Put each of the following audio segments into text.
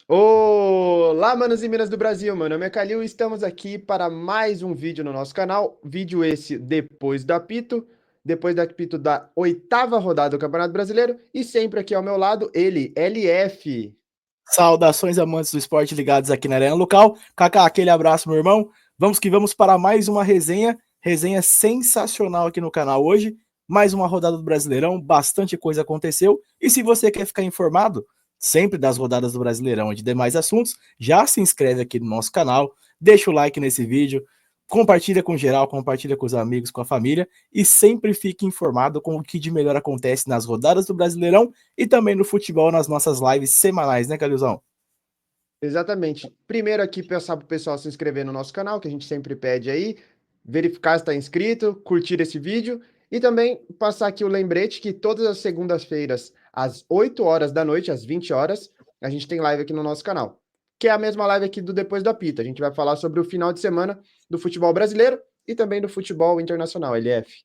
Olá, manos e minas do Brasil, meu nome é Calil e estamos aqui para mais um vídeo no nosso canal. Vídeo esse depois do apito da oitava rodada do Campeonato Brasileiro e sempre aqui ao meu lado, ele, LF. Saudações amantes do esporte ligados aqui na Arena Local. Kaká, aquele abraço, meu irmão. Vamos que vamos para mais uma resenha sensacional aqui no canal hoje. Mais uma rodada do Brasileirão, bastante coisa aconteceu. E se você quer ficar informado sempre das rodadas do Brasileirão e de demais assuntos, já se inscreve aqui no nosso canal, deixa o like nesse vídeo, compartilha com geral, compartilha com os amigos, com a família e sempre fique informado com o que de melhor acontece nas rodadas do Brasileirão e também no futebol nas nossas lives semanais, né, Calilzão? Exatamente. Primeiro aqui passar para o pessoal se inscrever no nosso canal, que a gente sempre pede aí, verificar se está inscrito, curtir esse vídeo e também passar aqui o lembrete que todas as segundas-feiras, às 8 horas da noite, às 20 horas, a gente tem live aqui no nosso canal, que é a mesma live aqui do Depois do Apito. A gente vai falar sobre o final de semana do futebol brasileiro e também do futebol internacional, LF.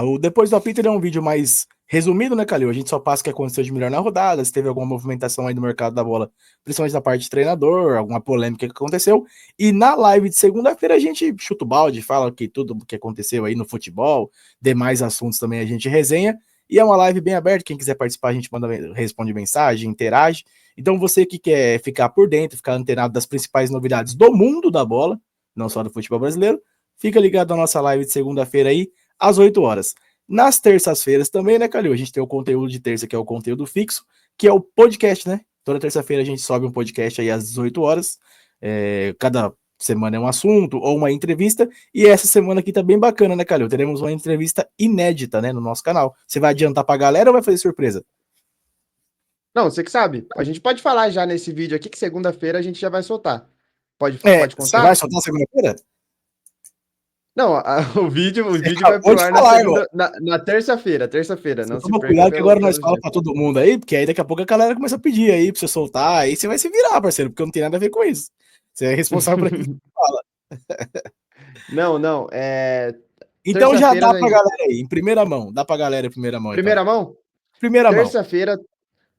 O Depois do Apito é um vídeo mais resumido, né, Calil? A gente só passa o que aconteceu de melhor na rodada, se teve alguma movimentação aí no mercado da bola, principalmente da parte de treinador, alguma polêmica que aconteceu. E na live de segunda-feira a gente chuta o balde, fala que tudo que aconteceu aí no futebol, demais assuntos também a gente resenha. E é uma live bem aberta, quem quiser participar a gente responde mensagem, interage. Então você que quer ficar por dentro, ficar antenado das principais novidades do mundo da bola, não só do futebol brasileiro, fica ligado na nossa live de segunda-feira aí, às 8 horas. Nas terças-feiras também, né, Calil? A gente tem o conteúdo de terça, que é o conteúdo fixo, que é o podcast, né? Toda terça-feira a gente sobe um podcast aí às 18 horas. Cada semana é um assunto ou uma entrevista. E essa semana aqui tá bem bacana, né, Calil? Teremos uma entrevista inédita, né, no nosso canal. Você vai adiantar pra galera ou vai fazer surpresa? Não, você que sabe. A gente pode falar já nesse vídeo aqui que segunda-feira a gente já vai soltar. Pode Você vai contar? soltar segunda-feira? Não, o vídeo vai Acabou pro de ar na falar, irmão. segunda, na terça-feira, Você não se toma perca cuidado que agora nós pelos falamos dias. pra todo mundo aí, porque aí daqui a pouco a galera começa a pedir aí pra você soltar, aí você vai se virar, parceiro, porque não tem nada a ver com isso. Você é responsável por aquilo que você fala. Não, Então já terça-feira, dá pra galera aí, em primeira mão. Dá pra galera em primeira mão, então. primeira mão? Primeira mão. Terça-feira,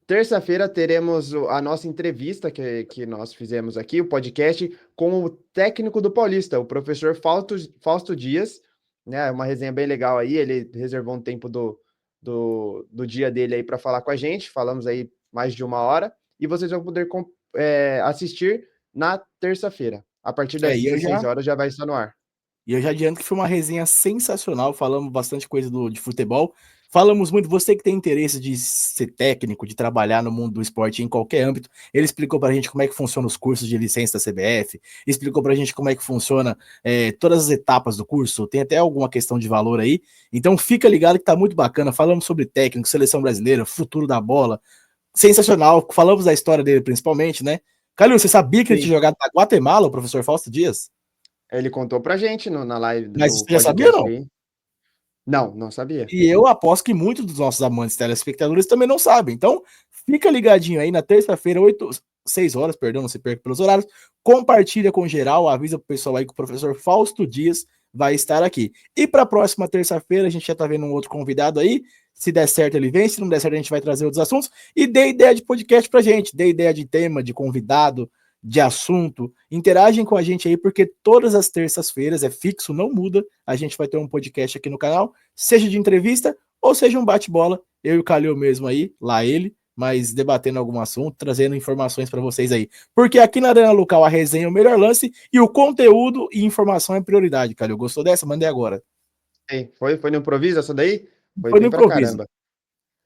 terça-feira teremos a nossa entrevista que nós fizemos aqui, o podcast, com o técnico do Paulista, o professor Fausto Dias, né? Uma resenha bem legal aí, ele reservou um tempo do dia dele aí para falar com a gente, falamos aí mais de 1 hora, e vocês vão poder assistir na terça-feira. A partir das E eu 16 já, horas já vai estar no ar. e eu já adianto que foi uma resenha sensacional, falamos bastante coisa de futebol, falamos muito, você que tem interesse de ser técnico, de trabalhar no mundo do esporte em qualquer âmbito, ele explicou pra gente como é que funciona os cursos de licença da CBF, explicou pra gente como é que funciona todas as etapas do curso, tem até alguma questão de valor aí, então fica ligado que tá muito bacana, falamos sobre técnico, seleção brasileira, futuro da bola, sensacional, falamos da história dele principalmente, né? Calil, você sabia que ele Sim, tinha jogado na Guatemala, o professor Fausto Dias? ele contou pra gente na live Mas do você já sabia ou podcast não? aí. Não sabia. E eu aposto que muitos dos nossos amantes telespectadores também não sabem. Então, fica ligadinho aí na terça-feira, 6 horas, perdão, não se perca pelos horários. Compartilha com geral, avisa pro pessoal aí que o professor Fausto Dias vai estar aqui. E para a próxima terça-feira, a gente já tá vendo um outro convidado aí. Se der certo, ele vem. Se não der certo, a gente vai trazer outros assuntos. E dê ideia de podcast pra gente, dê ideia de tema, de convidado, de assunto. Interagem com a gente aí, porque todas as terças-feiras é fixo, não muda. A gente vai ter um podcast aqui no canal, seja de entrevista ou seja um bate-bola. Eu e o Calil mesmo aí, lá ele, mas debatendo algum assunto, trazendo informações para vocês aí. Porque aqui na Arena Local a resenha é o melhor lance e o conteúdo e informação é prioridade, Calil. Gostou dessa? Mandei agora. Sim, foi no improviso essa daí? Foi Foi no bem pra improviso. caramba.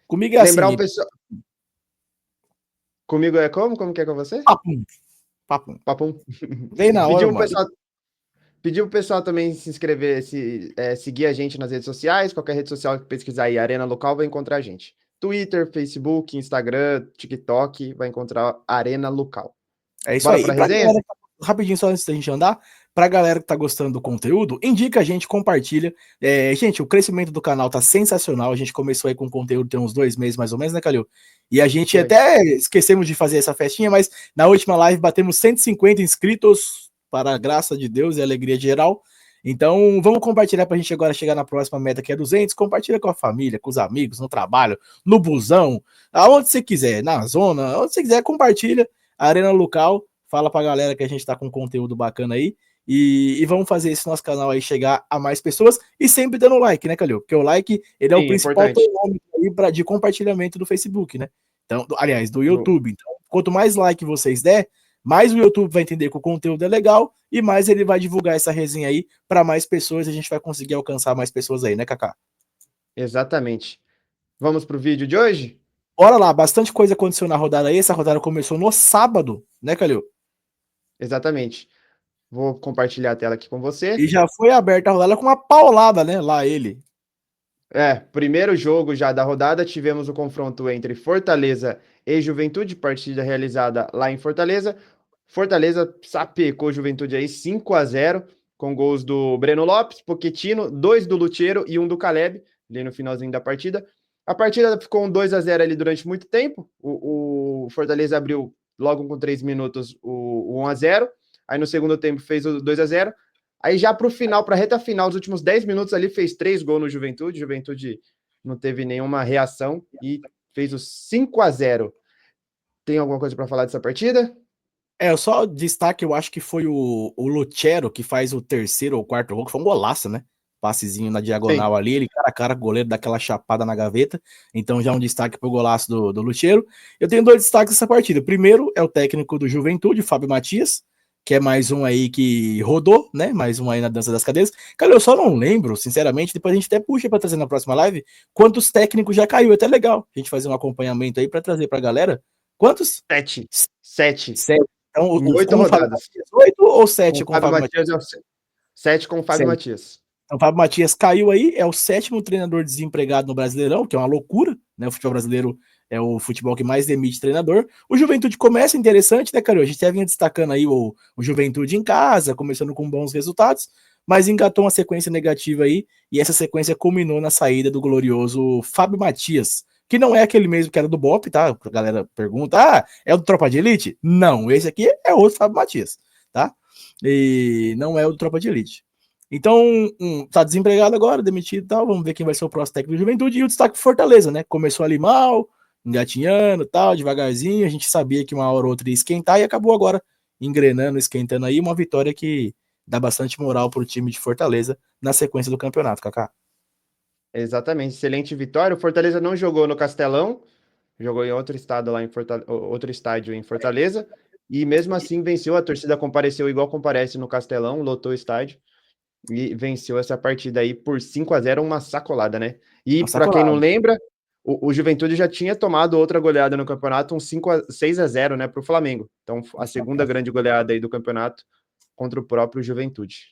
Comigo é Lembrar o assim, pessoal. Comigo é como? Como que é com você? papum, papum. Papum. Vem na hora, Pediu pro mano. pessoal, pediu pro pessoal também se inscrever, seguir a gente nas redes sociais. Qualquer rede social que pesquisar aí, Arena Local, vai encontrar a gente. Twitter, Facebook, Instagram, TikTok, vai encontrar Arena Local. É isso Bora aí. E pra pra resenha? galera, rapidinho, só antes da gente andar, pra galera que tá gostando do conteúdo, indica a gente, compartilha. Gente, o crescimento do canal tá sensacional. A gente começou aí com conteúdo tem uns 2 meses mais ou menos, né, Calil? E a gente Foi. até esquecemos de fazer essa festinha, mas na última live batemos 150 inscritos, para a graça de Deus e a alegria geral. Então, vamos compartilhar pra gente agora chegar na próxima meta, que é 200. Compartilha com a família, com os amigos, no trabalho, no busão, aonde você quiser, na zona, onde você quiser, compartilha. Arena Local, fala pra galera que a gente tá com conteúdo bacana aí. E vamos fazer esse nosso canal aí chegar a mais pessoas e sempre dando like, né, Calil? Porque o like, ele é o Sim, principal importante. termômetro aí de compartilhamento do Facebook, né? Então, aliás, do No- YouTube. Então, quanto mais like vocês der, mais o YouTube vai entender que o conteúdo é legal e mais ele vai divulgar essa resenha aí para mais pessoas e a gente vai conseguir alcançar mais pessoas aí, né, Kaká? Exatamente. Vamos pro vídeo de hoje? Bora lá, bastante coisa aconteceu na rodada aí. Essa rodada começou no sábado, né, Calil? Exatamente. Vou compartilhar a tela aqui com E você. já foi aberta a rodada com uma paulada, né? Lá ele. Primeiro jogo já da rodada, tivemos o confronto entre Fortaleza e Juventude, partida realizada lá em Fortaleza. Fortaleza sapecou Juventude aí 5-0, com gols do Breno Lopes, Pochettino, 2 do Lutero e um do Caleb, ali no finalzinho da partida. A partida ficou um 2-0 ali durante muito tempo. O Fortaleza abriu logo com 3 minutos o 1-0. Aí no segundo tempo fez o 2-0. Aí já para o final, para a reta final, os últimos 10 minutos ali, fez 3 gols no Juventude. Juventude não teve nenhuma reação e fez o 5-0. Tem alguma coisa para falar dessa partida? Eu só destaque, eu acho que foi o Lutero que faz o terceiro ou quarto gol, que foi um golaço, né? Passezinho na Sim. diagonal ali, ele cara a cara com o goleiro, daquela chapada na gaveta. Então já um destaque pro golaço do Lutero. Eu tenho dois destaques dessa partida. Primeiro é o técnico do Juventude, Fábio Matias, que é mais um aí que rodou, né? Mais um aí na dança das cadeiras. Cara, eu só não lembro, sinceramente, depois a gente até puxa para trazer na próxima live, quantos técnicos já caiu. É até legal a gente fazer um acompanhamento aí para trazer pra galera. Quantos? 7. 7. Sete. Então, Em 8 com o Fábio rodadas. Matias, 8 ou Com 7 o com o Fábio Fábio Matias? Matias é o 7 com o Fábio 7. Matias. Então, o Fábio Matias caiu aí, é o sétimo treinador desempregado no Brasileirão, que é uma loucura, né? O futebol brasileiro é o futebol que mais demite treinador. O Juventude começa interessante, né, Carol? A gente até vinha destacando aí o Juventude em casa, começando com bons resultados, mas engatou uma sequência negativa aí, e essa sequência culminou na saída do glorioso Fábio Matias, que não é aquele mesmo que era do BOP, tá? A galera pergunta, é o do Tropa de Elite? Não, esse aqui é outro Fábio Matias, tá? E não é o do Tropa de Elite. Então, tá desempregado agora, demitido e tal. Vamos ver quem vai ser o próximo técnico do Juventude. E o destaque Fortaleza, né? Começou ali mal, engatinhando tal, devagarzinho. A gente sabia que uma hora ou outra ia esquentar e acabou agora engrenando, esquentando aí. Uma vitória que dá bastante moral pro time de Fortaleza na sequência do campeonato, Kaká. Exatamente. Excelente vitória. O Fortaleza não jogou no Castelão, jogou em outro estado lá em outro estádio em Fortaleza. E mesmo assim venceu. A torcida compareceu igual comparece no Castelão, lotou o estádio. E venceu essa partida aí por 5-0, uma sacolada, né? E Uma para quem não sacolada. lembra, o Juventude já tinha tomado outra goleada no campeonato, um 6-0, né, para o Flamengo. Então, a segunda grande goleada aí do campeonato contra o próprio Juventude.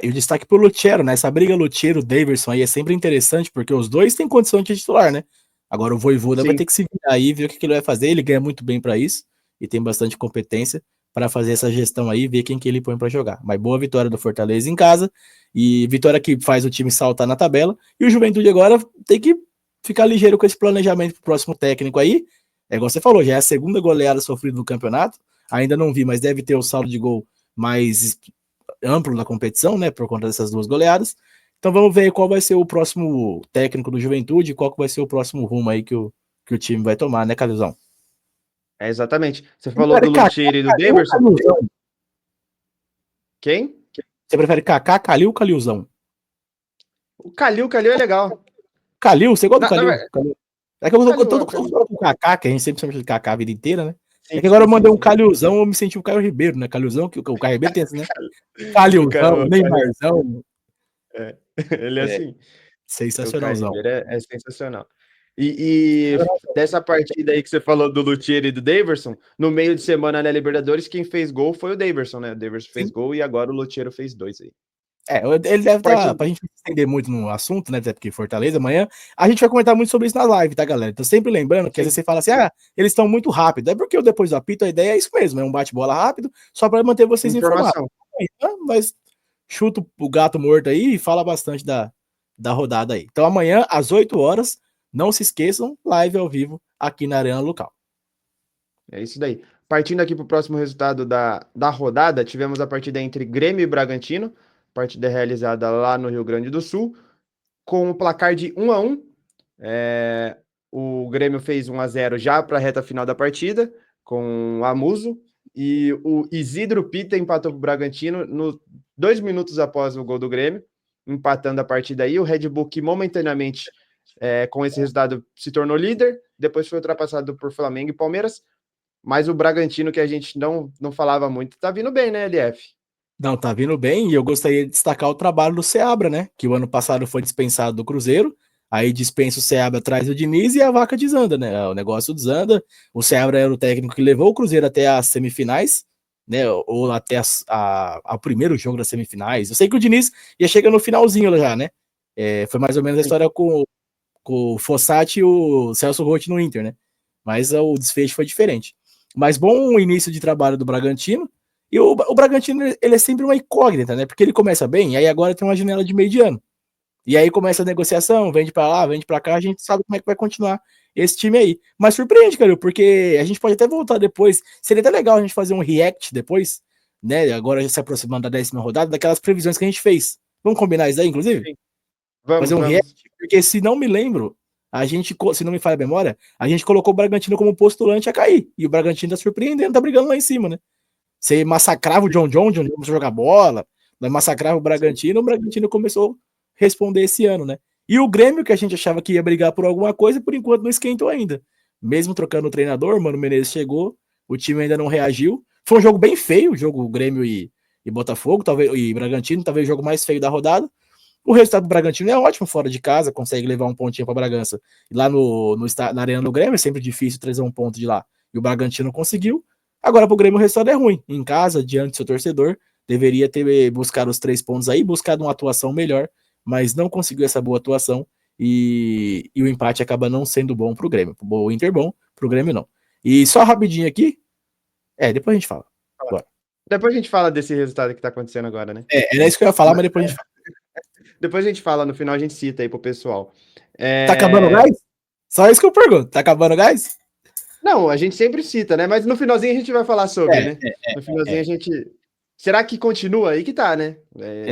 E o destaque pro Lutero, né? Essa briga Lutero-Daverson aí é sempre interessante, porque os dois têm condição de titular, né? Agora o Vojvoda vai Sim, ter que se virar aí, ver o que ele vai fazer. Ele ganha muito bem para isso e tem bastante competência para fazer essa gestão aí, ver quem que ele põe para jogar. Mas boa vitória do Fortaleza em casa e vitória que faz o time saltar na tabela. E o Juventude agora tem que ficar ligeiro com esse planejamento pro próximo técnico aí. É igual você falou, já é a segunda goleada sofrida do campeonato. Ainda não vi, mas deve ter o saldo de gol mais amplo na competição, né, por conta dessas duas goleadas. Então vamos ver qual vai ser o próximo técnico do Juventude, qual que vai ser o próximo rumo aí que o time vai tomar, né, Calilzão? exatamente. Você Você falou prefere do Kaká, Luthieri e do Calil ou Daverson? Calilzão? Quem? Você prefere Kaká, Calil ou Calilzão? O Calil é legal. Calil, você gosta do Na Calil? verdade, Calil. É que eu tô Calil, todo Calil. com o Kaká, que a gente sempre chama de Kaká a vida inteira, né? É Sim, que agora sim, eu sim, mandei um sim. Calilzão, eu me senti o Caio Ribeiro, né? Calilzão, que o Caio Ribeiro tem esse, né? O, Ca- Calilzão, o Calil, Neymarzão, é, ele é é assim. O Caio sensacionalzão. Ribeiro é sensacional. E dessa partida aí que você falou do Luthieri e do Daverson, no meio de semana na Libertadores, quem fez gol foi o Daverson, né? O Daverson fez Sim. gol e agora o Luthieri fez 2 aí. Ele deve estar, Partindo. pra gente não se estender muito no assunto, né, até porque Fortaleza amanhã, a gente vai comentar muito sobre isso na live, tá, galera? Então sempre lembrando que às vezes Sim, você fala assim, eles estão muito rápidos, é porque eu depois do apito a ideia é isso mesmo, é um bate-bola rápido, só para manter vocês informados. informação. Mas chuta o gato morto aí e fala bastante da rodada aí. Então amanhã, às 8 horas, não se esqueçam, live ao vivo aqui na Arena Local. É isso daí. Partindo aqui para o próximo resultado da rodada, tivemos a partida entre Grêmio e Bragantino, partida realizada lá no Rio Grande do Sul, com o placar de 1-1. O Grêmio fez 1-0 já para a reta final da partida, com o Amuso, e o Isidro Pita empatou para o Bragantino 2 minutos após o gol do Grêmio, empatando a partida aí. O Red Bull, que momentaneamente, com esse resultado, se tornou líder, depois foi ultrapassado por Flamengo e Palmeiras, mas o Bragantino, que a gente não falava muito, tá vindo bem, né, LF? Não, tá vindo bem, e eu gostaria de destacar o trabalho do Seabra, né? Que o ano passado foi dispensado do Cruzeiro, aí dispensa o Seabra atrás do Diniz e a vaca desanda, né? O negócio desanda. O Seabra era o técnico que levou o Cruzeiro até as semifinais, né? Ou até ao primeiro jogo das semifinais. Eu sei que o Diniz ia chegar no finalzinho já, né? Foi mais ou menos a história com o Fossati e o Celso Roth no Inter, né? Mas o desfecho foi diferente. Mas bom início de trabalho do Bragantino. E o Bragantino, ele é sempre uma incógnita, né? Porque ele começa bem, aí agora tem uma janela de meio de ano. E aí começa a negociação, vende pra lá, vende pra cá, a gente sabe como é que vai continuar esse time aí. Mas surpreende, cara, porque a gente pode até voltar depois. Seria até legal a gente fazer um react depois, né? Agora já se aproximando da 10ª rodada, daquelas previsões que a gente fez. Vamos combinar isso aí, inclusive? Sim. Vamos, fazer um react, porque se não me lembro, a gente, se não me falha a memória, a gente colocou o Bragantino como postulante a cair. E o Bragantino tá surpreendendo, tá brigando lá em cima, né? Você massacrava o John começou a jogar bola, massacrava o Bragantino começou a responder esse ano, né? E o Grêmio, que a gente achava que ia brigar por alguma coisa, por enquanto não esquentou ainda. Mesmo trocando o treinador, Mano Menezes chegou, o time ainda não reagiu. Foi um jogo bem feio, o jogo Grêmio e Botafogo, talvez, e Bragantino, talvez o jogo mais feio da rodada. O resultado do Bragantino é ótimo fora de casa, consegue levar um pontinho para Bragança. E lá na Arena do Grêmio é sempre difícil trazer um ponto de lá. E o Bragantino conseguiu. Agora para o Grêmio o resultado é ruim. Em casa, diante do seu torcedor, deveria ter buscado os 3 pontos aí, buscado uma atuação melhor, mas não conseguiu essa boa atuação e o empate acaba não sendo bom para o Grêmio. O Inter bom, para o Grêmio não. E só rapidinho aqui, depois a gente fala. Bora. Depois a gente fala desse resultado que tá acontecendo agora, né? Era isso que eu ia falar, mas depois a gente fala. Depois a gente fala, no final a gente cita aí pro pessoal. Tá acabando o gás? Só isso que eu pergunto. Tá acabando o gás? Não, a gente sempre cita, né? Mas no finalzinho a gente vai falar sobre, né? No finalzinho a gente... Será que continua? Aí que tá, né?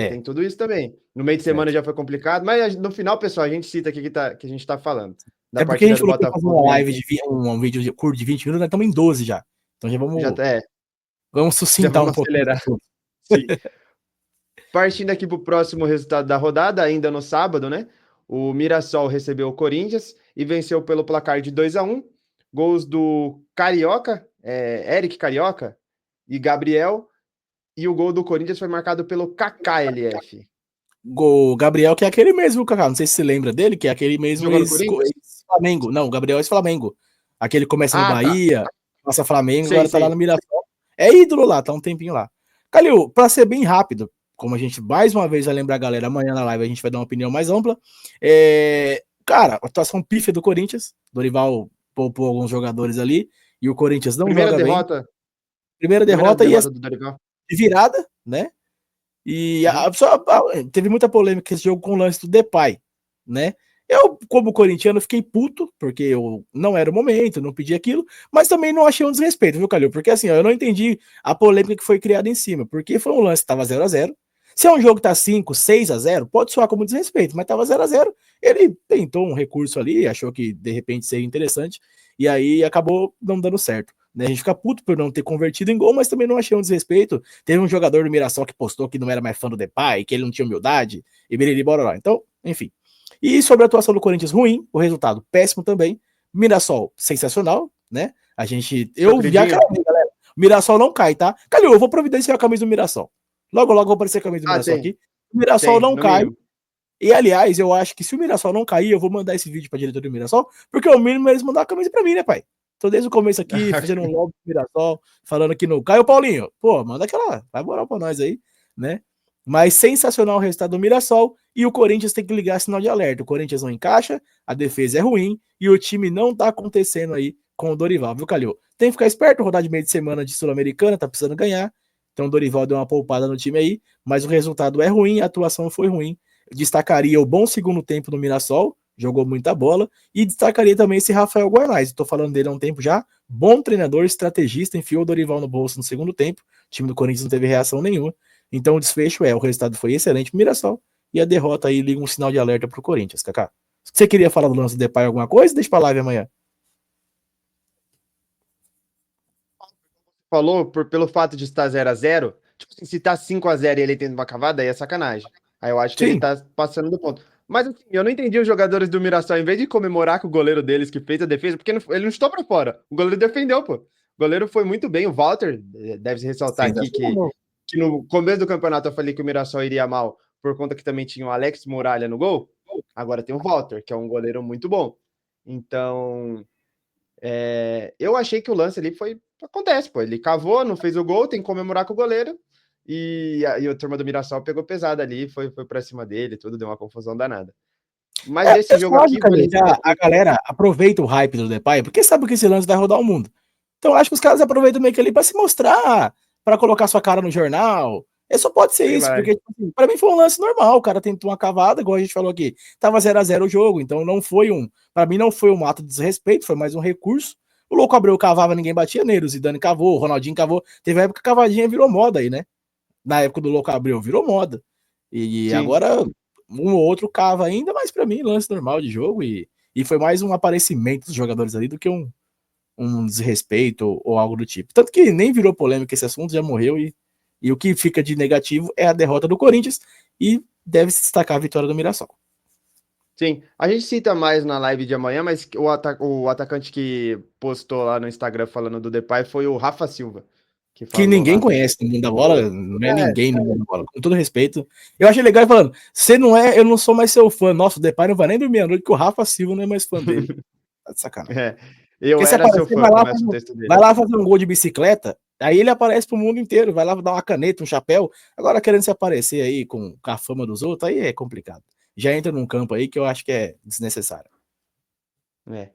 Tem tudo isso também. No meio de semana já foi complicado, mas no final, pessoal, a gente cita aqui que a gente tá falando. Da porque a gente falou que ia fazer uma live, um vídeo curto de 20 minutos, nós estamos em 12 já. Então já vamos... Vamos sucintar um pouco. Acelerar. Sim. Partindo aqui para o próximo resultado da rodada, ainda no sábado, né? O Mirassol recebeu o Corinthians e venceu pelo placar de 2-1. Gols do Carioca, Eric Carioca e Gabriel. E o gol do Corinthians foi marcado pelo Kaká, LF. O Gabriel, que é aquele mesmo, Kaká. Não sei se você lembra dele, que é aquele mesmo ex-Flamengo. Não, o Gabriel é ex-Flamengo. Aquele começa no Bahia, passa Flamengo, agora tá lá no Mirassol. É ídolo lá, tá um tempinho lá. Calil, pra ser bem rápido, como a gente mais uma vez vai lembrar a galera, amanhã na live a gente vai dar uma opinião mais ampla. Cara, a atuação pífia do Corinthians, Dorival poupou alguns jogadores ali, e o Corinthians não joga bem. Primeira derrota e de virada, né? E teve muita polêmica esse jogo com o lance do Depay, né? Eu, como corintiano, fiquei puto, porque eu não era o momento, não pedi aquilo, mas também não achei um desrespeito, viu, Calil? Porque assim, eu não entendi a polêmica que foi criada em cima, porque foi um lance que tava 0-0. Se é um jogo que tá 5, 6-0, pode soar como desrespeito, mas tava 0-0. Ele tentou um recurso ali, achou que de repente seria interessante, e aí acabou não dando certo. Né? A gente fica puto por não ter convertido em gol, mas também não achei um desrespeito. Teve um jogador do Mirassol que postou que não era mais fã do Depay, que ele não tinha humildade, e biriri, bora lá. Então, enfim. E sobre a atuação do Corinthians, ruim, o resultado péssimo também. Mirassol, sensacional, né? Eu já acabei, galera. O Mirassol não cai, tá? Calil, eu vou providenciar a camisa do Mirassol. Logo, logo vou aparecer a camisa do Mirassol aqui. O Mirassol não cai. Mínimo. E, aliás, eu acho que se o Mirassol não cair, eu vou mandar esse vídeo pra diretora do Mirassol, porque o mínimo eles mandar a camisa pra mim, né, pai? Tô desde o começo aqui, fazendo um lobby do Mirassol, falando que não cai. O Paulinho, pô, manda aquela, vai moral pra nós aí, né? Mas sensacional o resultado do Mirassol, e o Corinthians tem que ligar sinal de alerta. O Corinthians não encaixa, a defesa é ruim, e o time não tá acontecendo aí com o Dorival, viu, Calil? Tem que ficar esperto, rodar de meio de semana de Sul-Americana, tá precisando ganhar. Então o Dorival deu uma poupada no time aí, mas o resultado é ruim, a atuação foi ruim. Destacaria o bom segundo tempo do Mirassol, jogou muita bola, e destacaria também esse Rafael Guarnaz, estou falando dele há um tempo já, bom treinador, estrategista, enfiou o Dorival no bolso no segundo tempo, o time do Corinthians não teve reação nenhuma, então o desfecho o resultado foi excelente pro Mirassol, e a derrota aí liga um sinal de alerta pro Corinthians, Kaká. Você queria falar do lance do Depay alguma coisa? Deixa pra live amanhã. falou, pelo fato de estar 0-0, tipo assim, se tá 5-0 e ele tendo uma cavada, aí é sacanagem. Aí eu acho que ele Sim, tá passando do ponto. Mas assim, eu não entendi os jogadores do Mirassol, em vez de comemorar com o goleiro deles que fez a defesa, porque ele não estou pra fora. O goleiro defendeu, pô. O goleiro foi muito bem. O Walter, deve-se ressaltar aqui sensacional. que no começo do campeonato eu falei que o Mirassol iria mal por conta que também tinha o Alex Muralha no gol. Agora tem o Walter, que é um goleiro muito bom. Então, eu achei que o lance ali foi. Acontece, pô. Ele cavou, não fez o gol, tem que comemorar com o goleiro. E a turma do Mirassol pegou pesado ali, foi pra cima dele, tudo, deu uma confusão danada. Mas esse jogo Acho, aqui, cara, vale. que a galera aproveita o hype do Depay, porque sabe que esse lance vai rodar o mundo. Então acho que os caras aproveitam meio que ali pra se mostrar, pra colocar sua cara no jornal. Só pode ser Aí isso, vai. porque tipo assim, pra mim foi um lance normal. O cara tentou uma cavada, igual a gente falou aqui. Tava 0-0 o jogo, então não foi pra mim não foi um ato de desrespeito, foi mais um recurso. O Louco Abreu cavava, ninguém batia nele. O Zidane cavou, o Ronaldinho cavou. Teve a época que a cavadinha virou moda aí, né? Na época do Louco Abreu virou moda. E Sim. agora um ou outro cava ainda, mas para mim lance normal de jogo e foi mais um aparecimento dos jogadores ali do que um desrespeito ou algo do tipo. Tanto que nem virou polêmica esse assunto, já morreu e o que fica de negativo é a derrota do Corinthians e deve se destacar a vitória do Mirassol. Sim. A gente cita mais na live de amanhã, mas o atacante que postou lá no Instagram falando do Depay foi o Rafa Silva, que Que falou ninguém lá. conhece no mundo da bola, não é É, ninguém no mundo da bola, com todo respeito. Eu achei legal ele falando: você não é, eu não sou mais seu fã. Nossa, o Depay não vai nem dormir à noite, que o Rafa Silva não é mais fã dele. Tá de sacanagem. é. Eu Porque se era seu aparecer, fã, começa o texto vai dele. lá fazer um gol de bicicleta, aí ele aparece pro mundo inteiro, vai lá dar uma caneta, um chapéu. Agora querendo se aparecer aí com a fama dos outros, aí é complicado. Já entra num campo aí que eu acho que é desnecessário. É.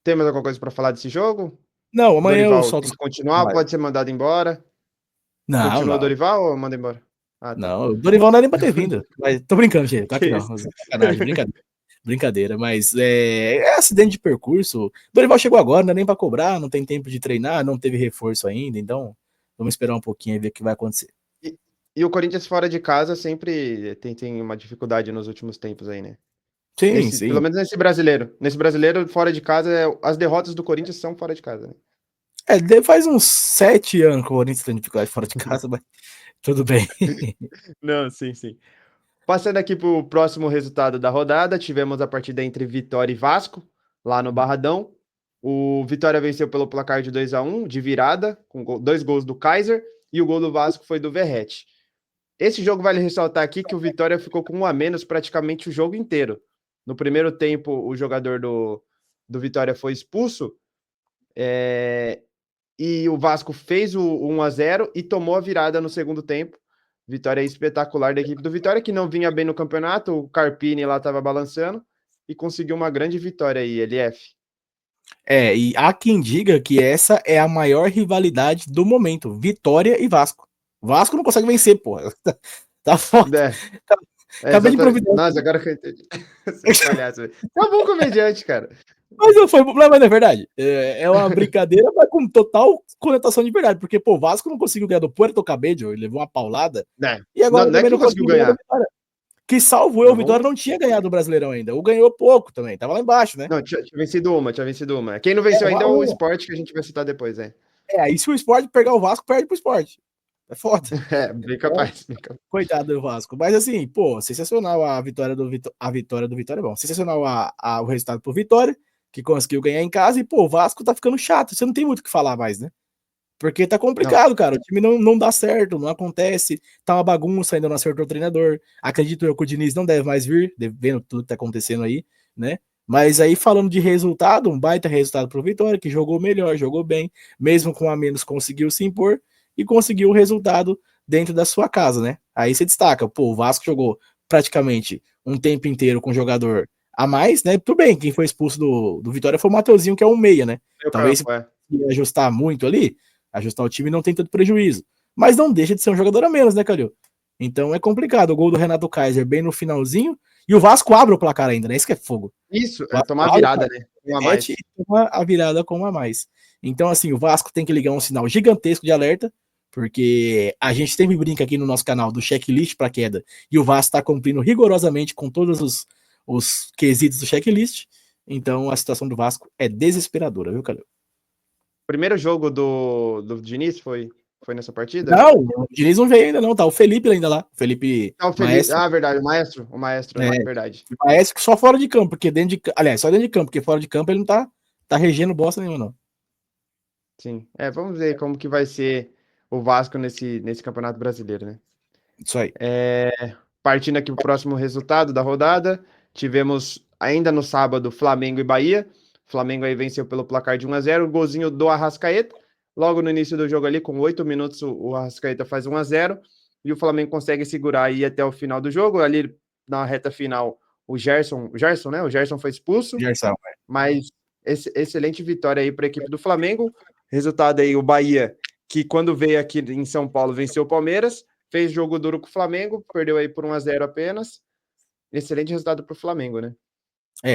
Tem mais alguma coisa para falar desse jogo? Não, amanhã eu Dorival solto tem os que continuar, mais. pode ser mandado embora. Não, Continua o não. Dorival ou manda embora? Ah, tá. Não, o Dorival não é nem pra ter vindo. Mas, tô brincando, gente. Claro Que que não. isso? Sacanagem, brincadeira. Brincadeira, mas é acidente de percurso. Dorival chegou agora, não é nem pra cobrar, não tem tempo de treinar, não teve reforço ainda, então vamos esperar um pouquinho e ver o que vai acontecer. E, e o Corinthians fora de casa sempre tem uma dificuldade nos últimos tempos aí, né? Sim, Pelo sim. menos nesse brasileiro. Nesse brasileiro, fora de casa, as derrotas do Corinthians são fora de casa, né? Faz uns 7 anos que o Corinthians tem dificuldade fora de casa, mas tudo bem. Não, sim, sim. Passando aqui para o próximo resultado da rodada, tivemos a partida entre Vitória e Vasco, lá no Barradão. O Vitória venceu pelo placar de 2-1 de virada, com 2 gols do Kaiser, e o gol do Vasco foi do Verratti. Esse jogo vale ressaltar aqui que o Vitória ficou com 1 a menos praticamente o jogo inteiro. No primeiro tempo, o jogador do Vitória foi expulso, e o Vasco fez o 1-0 e tomou a virada no segundo tempo. Vitória espetacular da equipe do Vitória, que não vinha bem no campeonato, o Carpini lá estava balançando, e conseguiu uma grande vitória aí, LF. E há quem diga que essa é a maior rivalidade do momento, Vitória e Vasco. Vasco não consegue vencer, porra. Tá foda. Acabei de Exatamente. improvisar. Nossa, agora que eu entendi. Você é palhaço. Velho. Você é um bom comediante, cara. Mas não foi, mas não é verdade. É uma brincadeira, mas com total conotação de verdade. Porque, pô, o Vasco não conseguiu ganhar do Puerto Cabello, ele levou uma paulada. E Não, agora não é também que não não conseguiu conseguiu ganhar do ganhar. Vitória. Que salvo eu, o Não, Vitória não tinha ganhado o Brasileirão ainda. O ganhou pouco também, tava lá embaixo, né? Não, tinha vencido uma, tinha vencido uma. Quem não venceu Uma ainda a é o uma. Sport, que a gente vai citar depois, é. Aí se o Sport pegar o Vasco, perde pro Sport. É foda. É, bem Então, capaz, bem capaz. coitado do Vasco. Mas assim, pô, sensacional a vitória do Vitória é bom. Sensacional o resultado pro Vitória, que conseguiu ganhar em casa. E, pô, o Vasco tá ficando chato. Você não tem muito o que falar mais, né? Porque tá Não, complicado, cara. O time não dá certo, não acontece. Tá uma bagunça, ainda não acertou o treinador. Acredito eu que o Diniz não deve mais vir, vendo tudo que tá acontecendo aí, né? Mas aí, falando de resultado, um baita resultado pro Vitória, que jogou melhor, jogou bem, mesmo com a menos, conseguiu se impor e conseguiu o resultado dentro da sua casa, né? Aí você destaca, pô, o Vasco jogou praticamente um tempo inteiro com jogador a mais, né? Tudo bem, quem foi expulso do Vitória foi o Mateuzinho, que é um meia, né? meu Talvez campo, é. se ajustar muito ali, ajustar o time não tem tanto prejuízo. Mas não deixa de ser um jogador a menos, né, Calil? Então é complicado. O gol do Renato Kaiser bem no finalzinho. E o Vasco abre o placar ainda, né? Isso que é fogo. Isso, O é Vasco tomar a abre o virada, placar né? Um a e mais. toma a virada com um a mais. Então, assim, o Vasco tem que ligar um sinal gigantesco de alerta, porque a gente sempre brinca aqui no nosso canal do checklist para queda, e o Vasco está cumprindo rigorosamente com todos os quesitos do checklist. Então, a situação do Vasco é desesperadora, viu, Calil? primeiro jogo do Diniz foi nessa partida? Não, o Diniz não veio ainda não, tá o Felipe ainda lá, o Felipe Ah, o Felipe, Maestro. verdade, o maestro, É, verdade. o Maestro só fora de campo, porque aliás, só dentro de campo, porque fora de campo ele não tá regendo bosta nenhuma, não. Sim, vamos ver como que vai ser o Vasco nesse Campeonato Brasileiro, né? Isso aí. Partindo aqui para o próximo resultado da rodada, tivemos ainda no sábado Flamengo e Bahia. O Flamengo aí venceu pelo placar de 1-0, golzinho do Arrascaeta. Logo no início do jogo ali, com 8 minutos, o Arrascaeta faz 1-0 e o Flamengo consegue segurar aí até o final do jogo. Ali na reta final, o Gerson, né? O Gerson foi expulso, Gerson. mas excelente vitória aí para a equipe do Flamengo. Resultado aí, o Bahia, que quando veio aqui em São Paulo, venceu o Palmeiras, fez jogo duro com o Flamengo, perdeu aí por 1-0 apenas. Excelente resultado para o Flamengo, né?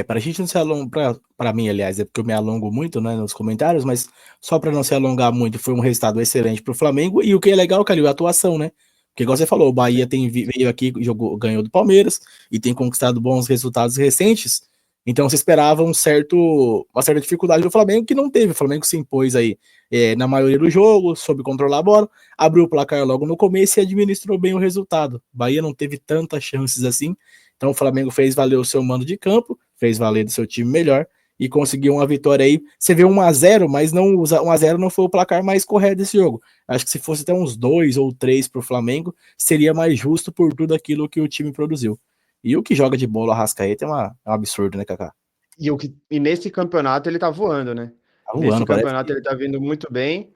Pra gente não se alongar, pra mim, aliás, é porque eu me alongo muito, né, nos comentários, mas só pra não se alongar muito, foi um resultado excelente pro Flamengo, e o que é legal, Calil, a atuação, né? Porque, igual você falou, o Bahia veio aqui, ganhou do Palmeiras, e tem conquistado bons resultados recentes, então se esperava uma certa dificuldade do Flamengo, que não teve. O Flamengo se impôs aí na maioria do jogo, soube controlar a bola, abriu o placar logo no começo e administrou bem o resultado. O Bahia não teve tantas chances assim, então o Flamengo fez valer o seu mando de campo, fez valer do seu time melhor e conseguiu uma vitória aí. Você vê 1-0, mas não 1-0 não foi o placar mais correto desse jogo. Acho que se fosse até uns 2 ou 3 para o Flamengo, seria mais justo por tudo aquilo que o time produziu. E o que joga de bola, a Arrascaeta, é um absurdo, né, Kaká? E nesse campeonato ele tá voando, né? Tá Nesse voando, parece. campeonato ele tá vindo muito bem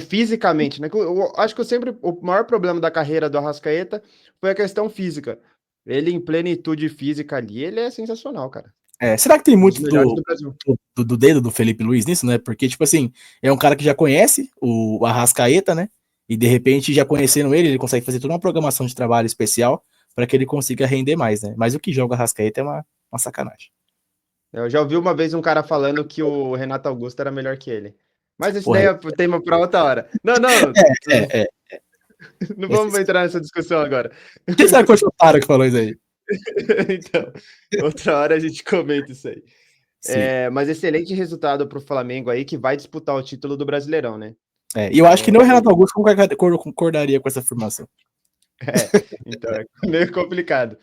fisicamente, né? Eu acho que o maior problema da carreira do Arrascaeta foi a questão física. Ele em plenitude física ali, ele é sensacional, cara. Será que tem Um dos muito melhores do Brasil. do dedo do Felipe Luiz nisso, né? Porque, tipo assim, é um cara que já conhece o Arrascaeta, né? E de repente, já conhecendo ele consegue fazer toda uma programação de trabalho especial para que ele consiga render mais, né? Mas o que joga Arrascaeta é uma sacanagem. Eu já ouvi uma vez um cara falando que o Renato Augusto era melhor que ele. Mas esse Porra, daí é tema para outra hora. Não, é. não vamos entrar nessa discussão agora. Quem sabe que foi o Chotara que falou isso aí? Então, outra hora a gente comenta isso aí. Mas excelente resultado para o Flamengo aí, que vai disputar o título do Brasileirão, né? E eu acho que nem o Renato Augusto concordaria com essa afirmação. Então é meio complicado.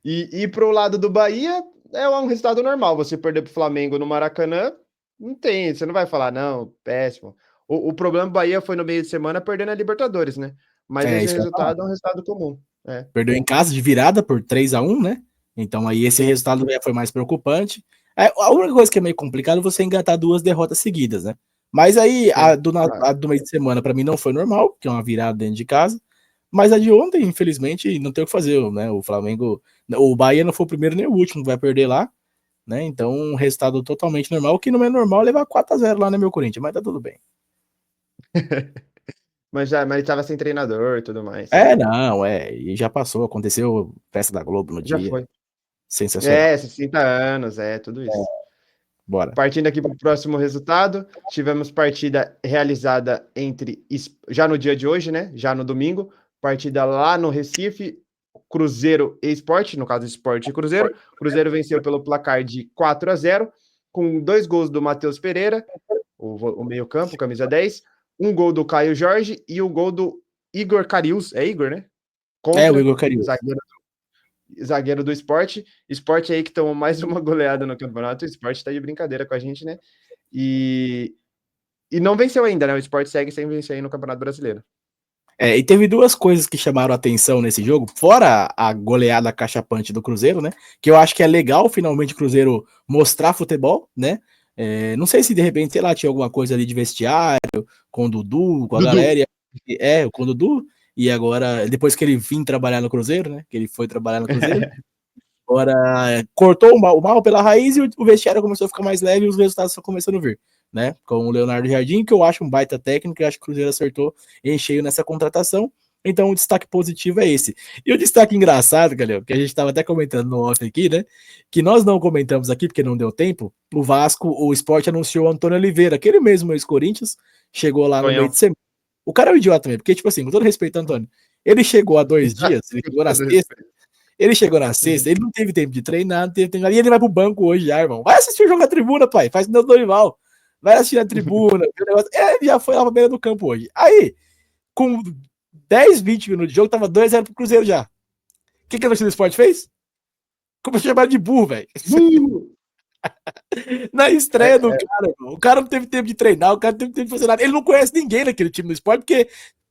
E para o lado do Bahia, é um resultado normal. Você perder para o Flamengo no Maracanã, não tem, você não vai falar, não, péssimo. O problema do Bahia foi no meio de semana perdendo a Libertadores, né? Mas esse Isso resultado é um resultado comum. Perdeu em casa de virada por 3-1, né? Então aí esse resultado foi mais preocupante. A única coisa que é meio complicado é você engatar 2 derrotas seguidas, né? Mas aí a do meio de semana para mim não foi normal, que é uma virada dentro de casa. Mas a de ontem, infelizmente, não tem o que fazer, né? O Flamengo, o Bahia não foi o primeiro nem o último que vai perder lá, né? Então, um resultado totalmente normal. O que não é normal é levar 4-0 lá no meu Corinthians, mas tá tudo bem. Mas estava sem treinador e tudo mais. Não, e já passou, aconteceu festa da Globo no Já dia. foi. Sensacional. 60 anos, tudo isso. Bora. Partindo aqui para o próximo resultado, tivemos partida realizada já no dia de hoje, né? Já no domingo, partida lá no Recife, Cruzeiro e Sport, no caso Sport e Cruzeiro. Cruzeiro venceu pelo placar de 4-0, com 2 gols do Matheus Pereira, o meio-campo, camisa 10, um gol do Caio Jorge e o gol do Igor Carius. É Igor, né? O Igor Carius. Zagueiro do Sport. Sport aí que tomou mais uma goleada no campeonato. O Sport tá de brincadeira com a gente, né? E não venceu ainda, né? O Sport segue sem vencer aí no Campeonato Brasileiro. E teve 2 coisas que chamaram a atenção nesse jogo, fora a goleada cachapante do Cruzeiro, né? Que eu acho que é legal finalmente o Cruzeiro mostrar futebol, né? Não sei se de repente, sei lá, tinha alguma coisa ali de vestiário, com o Dudu, com a galera. Com o Dudu. E agora, depois que ele vim trabalhar no Cruzeiro, né? Que ele foi trabalhar no Cruzeiro. Agora, cortou o mal pela raiz e o vestiário começou a ficar mais leve e os resultados estão começando a vir, né? Com o Leonardo Jardim, que eu acho um baita técnico, e acho que o Cruzeiro acertou em cheio nessa contratação. Então, o destaque positivo é esse. E o destaque engraçado, galera, que a gente estava até comentando no off aqui, né? Que nós não comentamos aqui porque não deu tempo. O Vasco, o Sport anunciou o Antônio Oliveira, aquele mesmo ex-Corinthians, chegou lá no meio de semana. O cara é um idiota também, porque, tipo assim, com todo respeito, Antônio, ele chegou há 2 dias, ele chegou na sexta. Ele não teve tempo de treinar, não teve tempo, e ele vai pro banco hoje já, irmão. Vai assistir o jogo da tribuna, pai. Faz o Dorival. vai assistir a tribuna. Ele já foi lá pra beira do campo hoje. Aí, com 10, 20 minutos de jogo, tava 2-0 pro Cruzeiro já. O que a torcida do Sport fez? Começou a chamar de burro, velho. Na estreia do cara, o cara não teve tempo de treinar, o cara não teve tempo de fazer nada. Ele não conhece ninguém naquele time do Sport, porque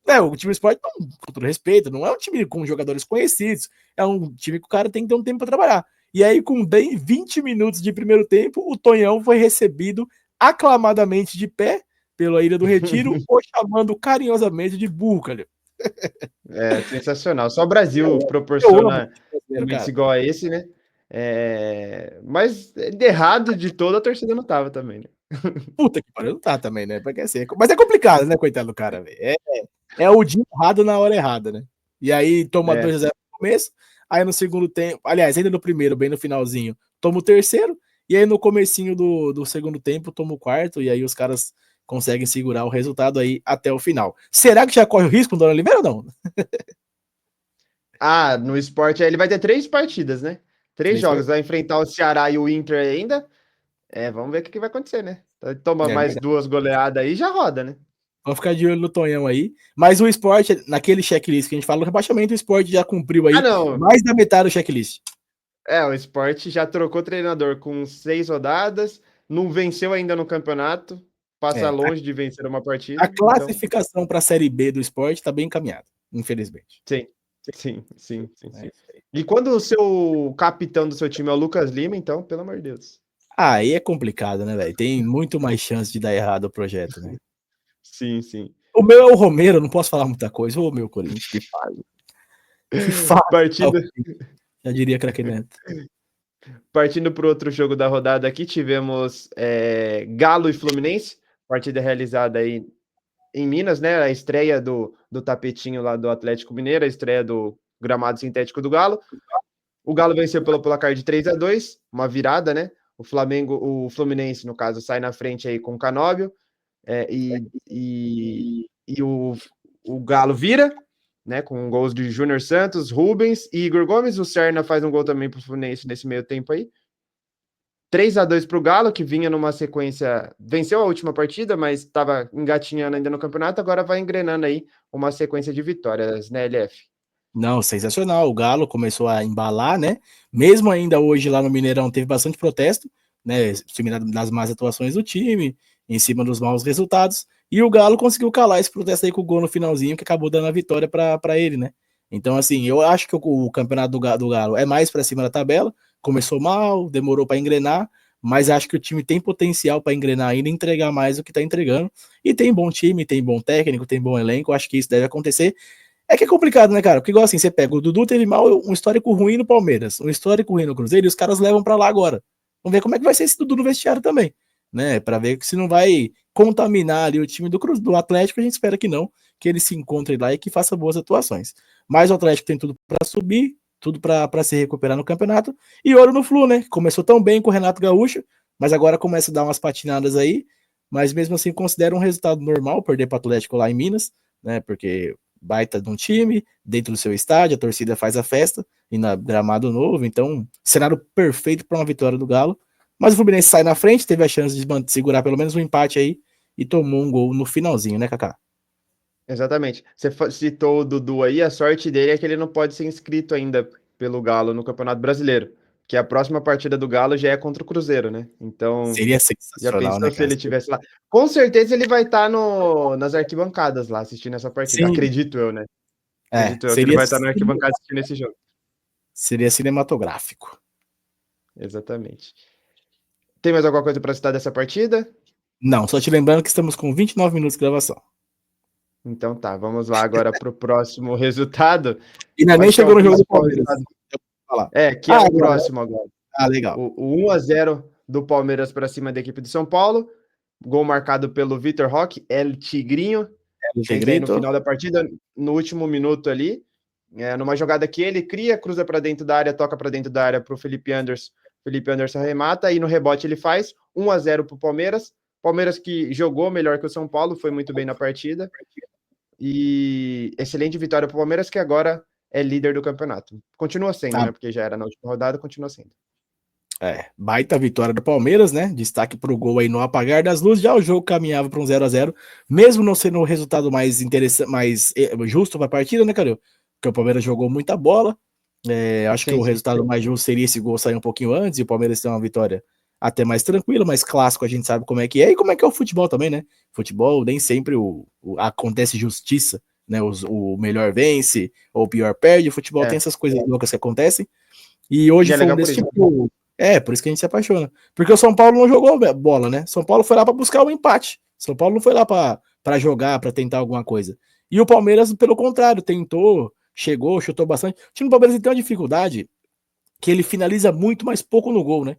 o time do Sport, com todo respeito, não é um time com jogadores conhecidos, é um time que o cara tem que ter um tempo para trabalhar. E aí, com 20 minutos de primeiro tempo, o Tonhão foi recebido aclamadamente de pé pela Ilha do Retiro, ou chamando carinhosamente de burro, cara. É sensacional. Só o Brasil Eu proporciona momentos cara. igual a esse, né? Mas de errado de toda a torcida não tava também, né? Puta que pariu, não tá também, né? Porque assim, mas é complicado, né, coitado do cara, velho. É o dia errado na hora errada, né? E aí toma É. 2-0 no começo, aí no segundo tempo, aliás, ainda no primeiro, bem no finalzinho, toma o terceiro, e aí no comecinho do segundo tempo toma o quarto, e aí os caras conseguem segurar o resultado aí até o final. Será que já corre o risco com o Dona Oliveira ou não? No esporte ele vai ter 3 partidas, né? 3 jogos. Vai enfrentar o Ceará e o Inter ainda. Vamos ver o que vai acontecer, né? Toma mais 2 goleadas aí, já roda, né? Vamos ficar de olho no Tonhão aí. Mas o esporte, naquele checklist que a gente falou, o rebaixamento, o esporte já cumpriu aí Não. mais da metade do checklist. O esporte já trocou treinador com 6 rodadas, não venceu ainda no campeonato, passa longe de vencer uma A partida, então. classificação para a Série B do esporte está bem encaminhada, infelizmente. Sim. E quando o seu capitão do seu time é o Lucas Lima, então, pelo amor de Deus. Aí é complicado, né, velho? Tem muito mais chance de dar errado o projeto, né? Sim. O meu é o Romero, não posso falar muita coisa. Ô, meu Corinthians, que fase. Que fase. Partida. Já diria craque Neto. Partindo para o outro jogo da rodada aqui, tivemos Galo e Fluminense, partida realizada aí em Minas, né? A estreia do tapetinho lá do Atlético Mineiro, a estreia do gramado sintético do Galo. O Galo venceu pelo placar de 3-2, uma virada, né? O Fluminense, no caso, sai na frente aí com o Canóbio, e o Galo vira, né? Com gols de Júnior Santos, Rubens e Igor Gomes. O Serna faz um gol também para o Fluminense nesse meio tempo aí. 3-2 para o Galo, que vinha numa sequência. Venceu a última partida, mas estava engatinhando ainda no campeonato. Agora vai engrenando aí uma sequência de vitórias, né, LF? Não, sensacional. O Galo começou a embalar, né? Mesmo ainda hoje lá no Mineirão teve bastante protesto, né? Em cima das más atuações do time, em cima dos maus resultados. E o Galo conseguiu calar esse protesto aí com o gol no finalzinho, que acabou dando a vitória para ele, né? Então, assim, eu acho que o campeonato do Galo é mais para cima da tabela. Começou mal, demorou para engrenar, mas acho que o time tem potencial para engrenar ainda e entregar mais do que está entregando. E tem bom time, tem bom técnico, tem bom elenco. Acho que isso deve acontecer. É que é complicado, né, cara? Porque igual assim, você pega o Dudu teve mal, um histórico ruim no Palmeiras, um histórico ruim no Cruzeiro, e os caras levam pra lá agora. Vamos ver como é que vai ser esse Dudu no vestiário também, né? Pra ver se não vai contaminar ali o time do Atlético, a gente espera que não, que ele se encontre lá e que faça boas atuações. Mas o Atlético tem tudo pra subir, tudo pra se recuperar no campeonato, e ouro no Flu, né? Começou tão bem com o Renato Gaúcho, mas agora começa a dar umas patinadas aí, mas mesmo assim considera um resultado normal perder para o Atlético lá em Minas, né? Porque baita de um time, dentro do seu estádio, a torcida faz a festa, e na gramado novo, então, cenário perfeito para uma vitória do Galo. Mas o Fluminense sai na frente, teve a chance de segurar pelo menos um empate aí, e tomou um gol no finalzinho, né, Kaká? Exatamente. Você citou o Dudu aí, a sorte dele é que ele não pode ser inscrito ainda pelo Galo no Campeonato Brasileiro, que a próxima partida do Galo já é contra o Cruzeiro, né? Então, Seria já sensacional, pensou né, se cara? ele tivesse lá? Com certeza ele vai estar nas arquibancadas lá assistindo essa partida. Sim, Acredito eu, né? Acredito eu que ele seria, vai estar na arquibancada assistindo esse jogo. seria cinematográfico. Exatamente. Tem mais alguma coisa para citar dessa partida? Não, só te lembrando que estamos com 29 minutos de gravação. Então tá, vamos lá agora para o próximo resultado. E ainda nem Acho que é chegou o no jogo do principal Palmeiras. resultado. Falar. Que é o próximo agora. Legal. O 1-0 do Palmeiras para cima da equipe de São Paulo. Gol marcado pelo Vitor Roque, El Tigrinho. Fez aí no Grito. final da partida, no último minuto ali. Numa jogada que ele cria, cruza para dentro da área, toca para dentro da área para o Felipe Anderson. Felipe Anderson arremata e no rebote ele faz 1-0 para o Palmeiras. Palmeiras que jogou melhor que o São Paulo, foi muito bem na partida. E excelente vitória para o Palmeiras, que agora é líder do campeonato. Continua sendo, né? Porque já era na última rodada, continua sendo. Baita vitória do Palmeiras, né? Destaque pro gol aí no apagar das luzes. Já o jogo caminhava para um 0-0, mesmo não sendo o resultado mais interessante, mais justo para a partida, né, Calil? Porque o Palmeiras jogou muita bola. Acho que Sim, o sim. resultado mais justo seria esse gol sair um pouquinho antes e o Palmeiras ter uma vitória até mais tranquila, mais clássico, a gente sabe como é que é e como é que é o futebol também, né? Futebol nem sempre acontece justiça, né? O melhor vence ou o pior perde. O futebol tem É. essas coisas loucas que acontecem. E hoje E é foi um legal por desse isso. tipo. Por isso que a gente se apaixona. Porque o São Paulo não jogou bola, né? São Paulo foi lá para buscar o empate. São Paulo não foi lá para jogar, para tentar alguma coisa. E o Palmeiras, pelo contrário, tentou, chegou, chutou bastante. O time do Palmeiras tem uma dificuldade que ele finaliza muito, mas pouco no gol, né?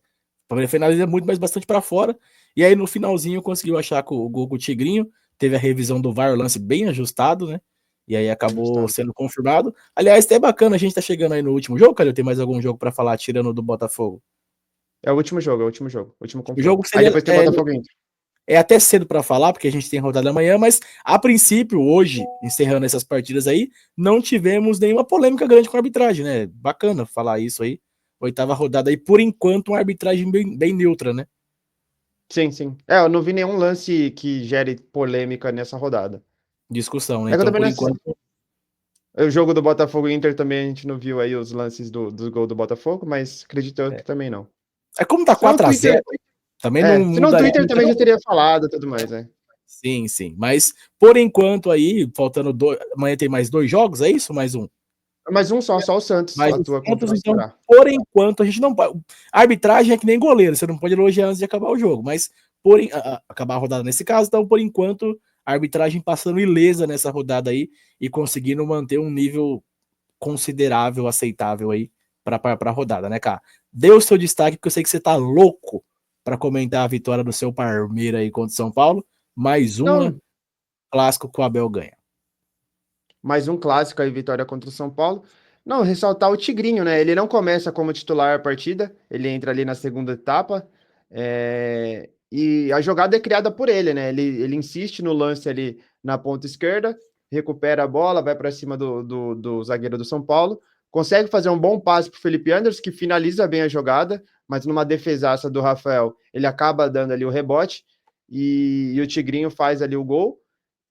O Palmeiras finaliza muito, mas bastante para fora. E aí no finalzinho conseguiu achar o gol com o Tigrinho. Teve a revisão do VAR, o lance bem ajustado, né? E aí acabou Ajustado. sendo confirmado. Aliás, até bacana, a gente tá chegando aí no último jogo, cara. Tem mais algum jogo para falar, tirando do Botafogo? É o último jogo, é o último jogo, o último O jogo confronto. Aí seria. depois tem Botafogo e Inter. É até cedo para falar, porque a gente tem rodada amanhã, mas a princípio, hoje, encerrando essas partidas aí, não tivemos nenhuma polêmica grande com a arbitragem, né? Bacana falar isso aí. Oitava rodada aí, por enquanto, uma arbitragem bem neutra, né? Sim, sim. Eu não vi nenhum lance que gere polêmica nessa rodada. Discussão, né? É que eu Então, também por não enquanto. O jogo do Botafogo e Inter também a gente não viu aí os lances do gol do Botafogo, mas acredito eu que também não. Como tá Senão o 4-0, Twitter. também não Senão o mudaria Twitter muita também já coisa. teria falado e tudo mais, né? Sim, sim. Mas, por enquanto aí, faltando dois. Amanhã tem mais 2 jogos, é isso? Mais um? Mas um só o Santos Mas o atua contra Santos, o então, Ceará. por enquanto, a gente não pode. A arbitragem é que nem goleiro, você não pode elogiar antes de acabar o jogo, mas acabar a rodada nesse caso, então, por enquanto, a arbitragem passando ilesa nessa rodada aí e conseguindo manter um nível considerável, aceitável aí para a rodada, né, cara? Dê o seu destaque, porque eu sei que você tá louco para comentar a vitória do seu Palmeiras aí contra o São Paulo. Mais uma Não, clássico que o Abel ganha. mais um clássico aí, vitória contra o São Paulo. Não, ressaltar o Tigrinho, né? Ele não começa como titular a partida, ele entra ali na segunda etapa. E a jogada é criada por ele, né? Ele insiste no lance ali na ponta esquerda, recupera a bola, vai para cima do zagueiro do São Paulo, consegue fazer um bom passe para o Felipe Anderson, que finaliza bem a jogada, mas numa defesaça do Rafael, ele acaba dando ali o rebote e o Tigrinho faz ali o gol.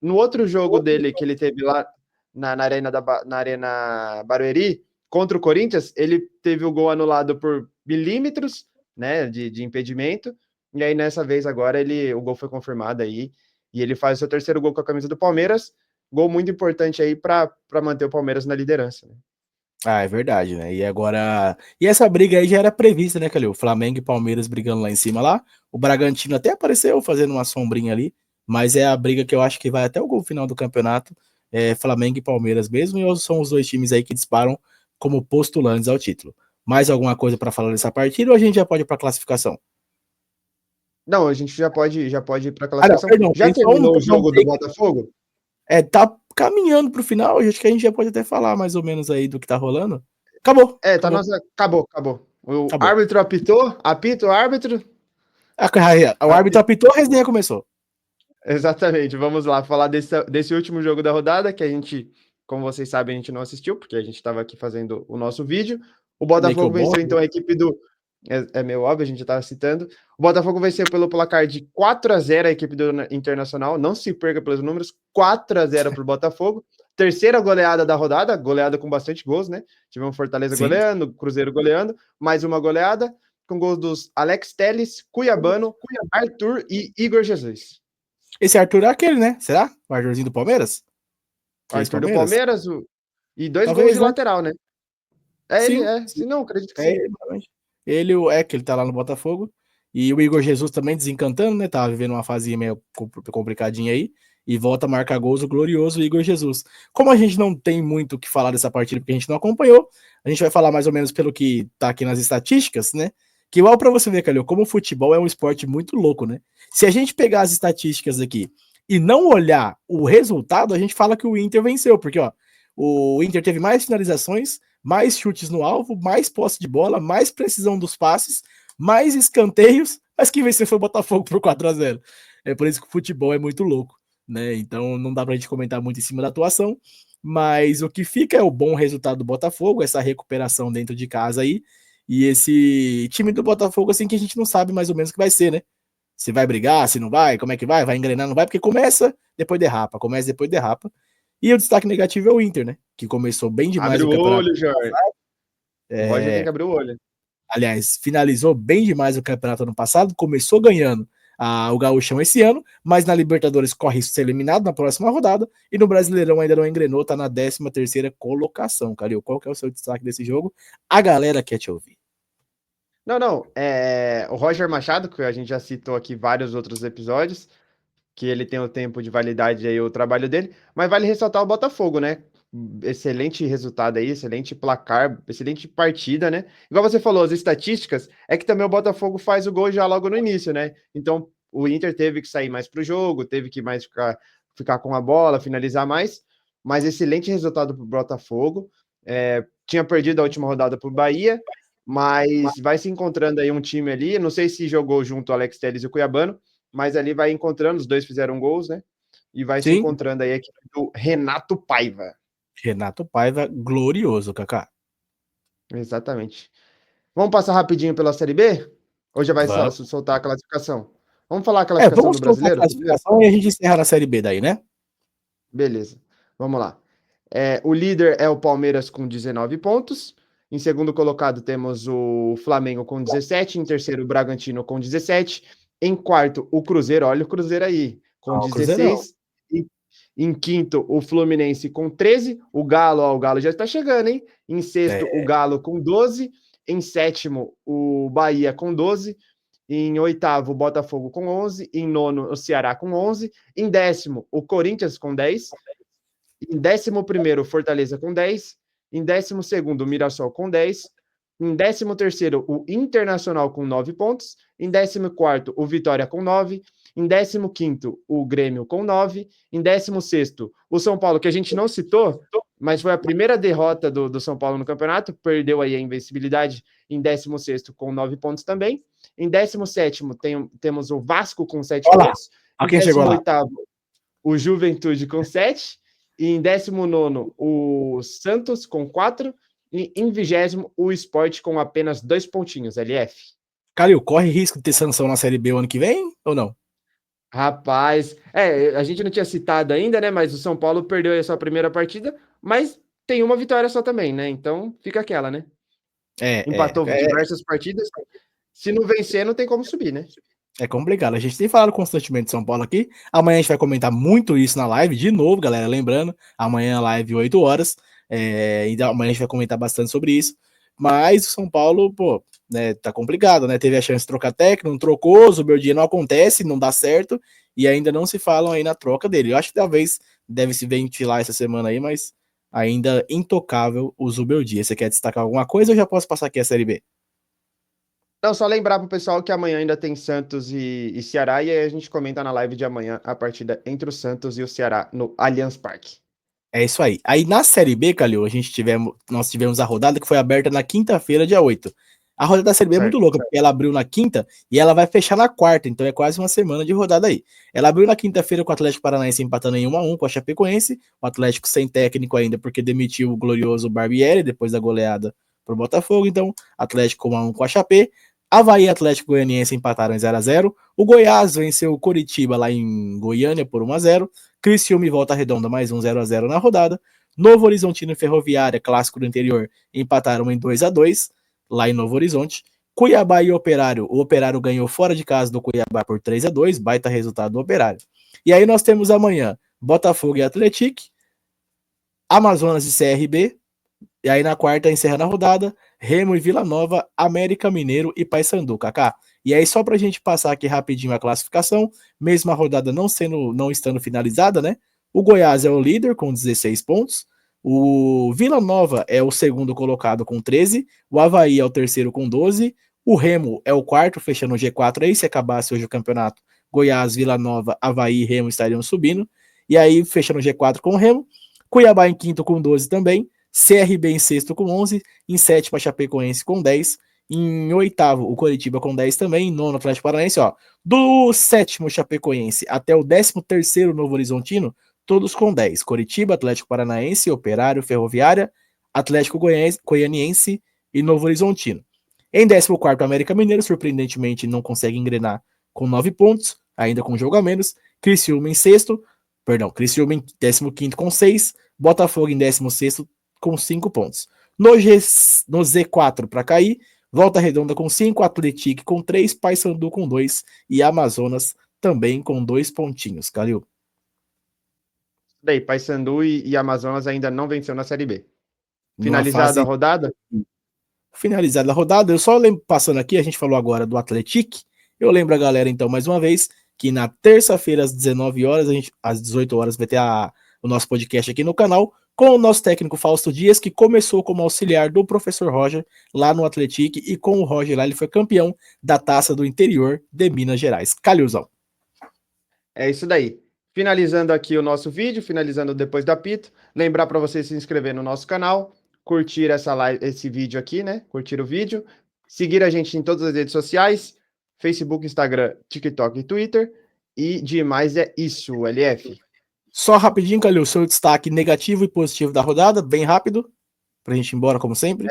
No outro jogo dele que ele teve lá na Arena Barueri, contra o Corinthians, ele teve o gol anulado por milímetros, né, de impedimento, e aí nessa vez agora o gol foi confirmado aí, e ele faz o seu terceiro gol com a camisa do Palmeiras, gol muito importante aí para manter o Palmeiras na liderança. Né? É verdade, né? E agora. E essa briga aí já era prevista, né, Calil? Flamengo e Palmeiras brigando lá em cima lá. O Bragantino até apareceu fazendo uma sombrinha ali, mas é a briga que eu acho que vai até o final do campeonato. Flamengo e Palmeiras mesmo, e são os dois times aí que disparam como postulantes ao título. Mais alguma coisa para falar dessa partida ou a gente já pode ir para classificação? Não, a gente já pode ir para a Não, classificação. perdão, Já tem só terminou o um jogo do Botafogo? tá caminhando pro final, acho que a gente já pode até falar mais ou menos aí do que tá rolando. Acabou, Tá acabou, nossa. Acabou. O acabou. árbitro apitou, apita o árbitro. O árbitro apitou, a resenha começou. Exatamente, vamos lá falar desse último jogo da rodada que a gente, como vocês sabem, a gente não assistiu, porque a gente estava aqui fazendo o nosso vídeo. O Meio que o Botafogo bom. venceu então a equipe do. É meio óbvio, a gente já estava citando. O Botafogo venceu pelo placar de 4-0 a equipe do Internacional. Não se perca pelos números, 4-0 para o Botafogo. Terceira goleada da rodada, goleada com bastante gols, né? Tivemos Fortaleza Sim. goleando, Cruzeiro goleando, mais uma goleada, com gols dos Alex Telles, Cuiabano, Arthur e Igor Jesus. Esse Arthur é aquele, né? Será? O Arthurzinho do Palmeiras? O Que é Arthur do ex-Palmeiras? Palmeiras e 2 gols de Talvez, né? lateral, né? É ele, Sim, é. Se sim. não, acredito que É sim. ele, realmente. Que ele tá lá no Botafogo. E o Igor Jesus também desencantando, né? Tava vivendo uma fase meio complicadinha aí. E volta a marcar gols o glorioso Igor Jesus. Como a gente não tem muito o que falar dessa partida, porque a gente não acompanhou, a gente vai falar mais ou menos pelo que tá aqui nas estatísticas, né? Que igual pra você ver, Calil, como o futebol é um esporte muito louco, né? Se a gente pegar as estatísticas aqui e não olhar o resultado, a gente fala que o Inter venceu, porque, ó, o Inter teve mais finalizações, mais chutes no alvo, mais posse de bola, mais precisão dos passes, mais escanteios, mas quem venceu foi o Botafogo por 4-0. É por isso que o futebol é muito louco, né? Então não dá pra gente comentar muito em cima da atuação, mas o que fica é o bom resultado do Botafogo, essa recuperação dentro de casa aí, E esse time do Botafogo, assim, que a gente não sabe mais ou menos o que vai ser, né? Se vai brigar, se não vai, como é que vai engrenar, não vai, porque começa, depois derrapa, começa, depois derrapa. E o destaque negativo é o Inter, né? Que começou bem demais Abre o o campeonato. olho, Jorge. O Roger tem É, que abrir o olho. aliás, finalizou bem demais o campeonato ano passado, começou ganhando o Gauchão esse ano, mas na Libertadores corre risco de ser eliminado na próxima rodada, e no Brasileirão ainda não engrenou, tá na 13ª colocação, Calil. Qual que é o seu destaque desse jogo? A galera quer te ouvir. Não. O Roger Machado, que a gente já citou aqui vários outros episódios, que ele tem o tempo de validade aí, o trabalho dele, mas vale ressaltar o Botafogo, né? Excelente resultado aí, excelente placar, excelente partida, né? Igual você falou, as estatísticas, é que também o Botafogo faz o gol já logo no início, né? Então o Inter teve que sair mais pro jogo, teve que mais ficar com a bola, finalizar mais, mas excelente resultado pro Botafogo. Tinha perdido a última rodada pro Bahia, mas vai se encontrando aí um time ali, não sei se jogou junto o Alex Telles e o Cuiabano, mas ali vai encontrando, os dois fizeram gols, né? E vai se Sim, encontrando aí a equipe do Renato Paiva. Renato Paiva, glorioso, Kaká. Exatamente. Vamos passar rapidinho pela Série B? Ou já vai Vamos. soltar a classificação? Vamos falar a classificação Vamos do soltar a brasileiro primeiro? classificação e a gente encerra na Série B daí, né? Beleza. Vamos lá. O líder é o Palmeiras com 19 pontos. Em segundo colocado temos o Flamengo com 17. Em terceiro, o Bragantino com 17. Em quarto, o Cruzeiro. Olha o Cruzeiro aí, com O Cruzeirão. 16. Em quinto, o Fluminense com 13. O Galo já está chegando, hein? Em sexto, o Galo com 12. Em sétimo, o Bahia com 12. Em oitavo, o Botafogo com 11. Em nono, o Ceará com 11. Em décimo, o Corinthians com 10. Em 11º, Fortaleza com 10. Em 12º, o Mirassol com 10. Em 13º, o Internacional com 9 pontos. Em 14º, o Vitória com 9. Em 15º, o Grêmio com 9. Em 16º, o São Paulo, que a gente não citou, mas foi a primeira derrota do São Paulo no campeonato, perdeu aí a invencibilidade em 16º com 9 pontos também. Em 17º, temos o Vasco com 7 Olha lá. pontos. Olha Em quem chegou lá. 18º, o Juventude com 7. E em 19º, o Santos com 4. E em 20º, o Sport com apenas 2 pontinhos, LF. Calil, corre risco de ter sanção na Série B o ano que vem ou não? Rapaz, a gente não tinha citado ainda, né? Mas o São Paulo perdeu a sua primeira partida, mas tem uma vitória só também, né? Então fica aquela, né? Empatou diversas partidas. Se não vencer, não tem como subir, né? É complicado. A gente tem falado constantemente de São Paulo aqui. Amanhã a gente vai comentar muito isso na live, de novo, galera. Lembrando, amanhã a live 8 horas. Então amanhã a gente vai comentar bastante sobre isso. Mas o São Paulo, pô, né, tá complicado, né? Teve a chance de trocar técnico, não trocou, o Zubeldia não acontece, não dá certo, e ainda não se falam aí na troca dele. Eu acho que talvez deve se ventilar essa semana aí, mas ainda intocável o Zubeldia. Você quer destacar alguma coisa ou já posso passar aqui a Série B? Não, só lembrar pro pessoal que amanhã ainda tem Santos e Ceará, e aí a gente comenta na live de amanhã a partida entre o Santos e o Ceará no Allianz Parque. É isso aí. Aí na Série B, Calil, nós tivemos a rodada que foi aberta na quinta-feira, dia 8. A rodada da Série B é muito Certo. louca, porque ela abriu na quinta e ela vai fechar na quarta, então é quase uma semana de rodada aí. Ela abriu na quinta-feira com o Atlético Paranaense empatando em 1-1 com a Chapecoense, o Atlético sem técnico ainda, porque demitiu o glorioso Barbieri depois da goleada pro Botafogo, então Atlético 1-1 com a Chape. Avaí e Atlético Goianiense empataram em 0-0. O Goiás venceu o Coritiba lá em Goiânia por 1-0. Criciúma e Volta Redonda mais um 0-0 na rodada. Novo Horizontino e Ferroviária, clássico do interior, empataram em 2-2 lá em Novo Horizonte. Cuiabá e Operário, o Operário ganhou fora de casa do Cuiabá por 3-2, baita resultado do Operário. E aí nós temos amanhã Botafogo e Atlético, Amazonas e CRB, e aí na quarta, encerrando a rodada, Remo e Vila Nova, América Mineiro e Paysandu, Kaká. E aí só pra gente passar aqui rapidinho a classificação, mesmo a rodada não estando finalizada, né? O Goiás é o líder com 16 pontos, o Vila Nova é o segundo colocado com 13, o Avaí é o terceiro com 12, o Remo é o quarto, fechando o G4 aí, se acabasse hoje o campeonato, Goiás, Vila Nova, Avaí e Remo estariam subindo, e aí fechando o G4 com o Remo, Cuiabá em quinto com 12 também, CRB em sexto com 11, em sétimo a Chapecoense com 10, em oitavo o Coritiba com 10 também, em nono Atlético Paranaense, ó, do sétimo Chapecoense até o 13º Novo Horizontino, todos com 10, Coritiba, Atlético Paranaense, Operário, Ferroviária, Atlético Goianiense e Novo Horizontino. Em 14º, América Mineiro, surpreendentemente, não consegue engrenar com 9 pontos, ainda com jogo a menos. Criciúma em 6º, Criciúma em 15º com 6, Botafogo em 16º com 5 pontos. No Z4 para cair, Volta Redonda com 5, Atlético com 3, Paysandu com 2 e Amazonas também com 2 pontinhos, Calil. Daí, Paysandu e Amazonas ainda não venceu na Série B. Finalizada Fase... a rodada? Finalizada a rodada, eu só lembro, passando aqui, a gente falou agora do Atlético, eu lembro a galera então mais uma vez que na terça-feira às 19 horas, às 18 horas vai ter o nosso podcast aqui no canal com o nosso técnico Fausto Dias, que começou como auxiliar do professor Roger lá no Atlético, e com o Roger lá ele foi campeão da Taça do Interior de Minas Gerais. Calilzão. É isso daí. Finalizando aqui o nosso vídeo, finalizando depois do apito, lembrar para você se inscrever no nosso canal, curtir esse vídeo aqui, né? Curtir o vídeo, seguir a gente em todas as redes sociais, Facebook, Instagram, TikTok e Twitter. E demais é isso, LF. Só rapidinho, Calil, seu destaque negativo e positivo da rodada, bem rápido, pra gente ir embora, como sempre.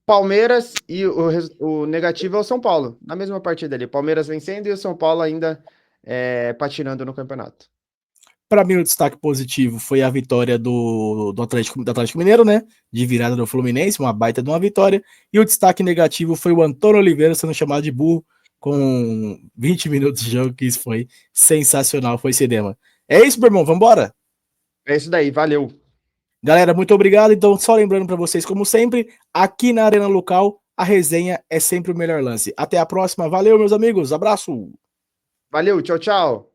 Palmeiras e o negativo é o São Paulo, na mesma partida ali. Palmeiras vencendo e o São Paulo ainda patinando no campeonato. Para mim, o destaque positivo foi a vitória do Atlético Mineiro, né? De virada do Fluminense, uma baita de uma vitória. E o destaque negativo foi o Antônio Oliveira sendo chamado de burro com 20 minutos de jogo, que isso foi sensacional, foi cinema. É isso, meu irmão, vambora? É isso daí, valeu. Galera, muito obrigado. Então, só lembrando para vocês, como sempre, aqui na Arena Local, a resenha é sempre o melhor lance. Até a próxima. Valeu, meus amigos. Abraço. Valeu, tchau, tchau.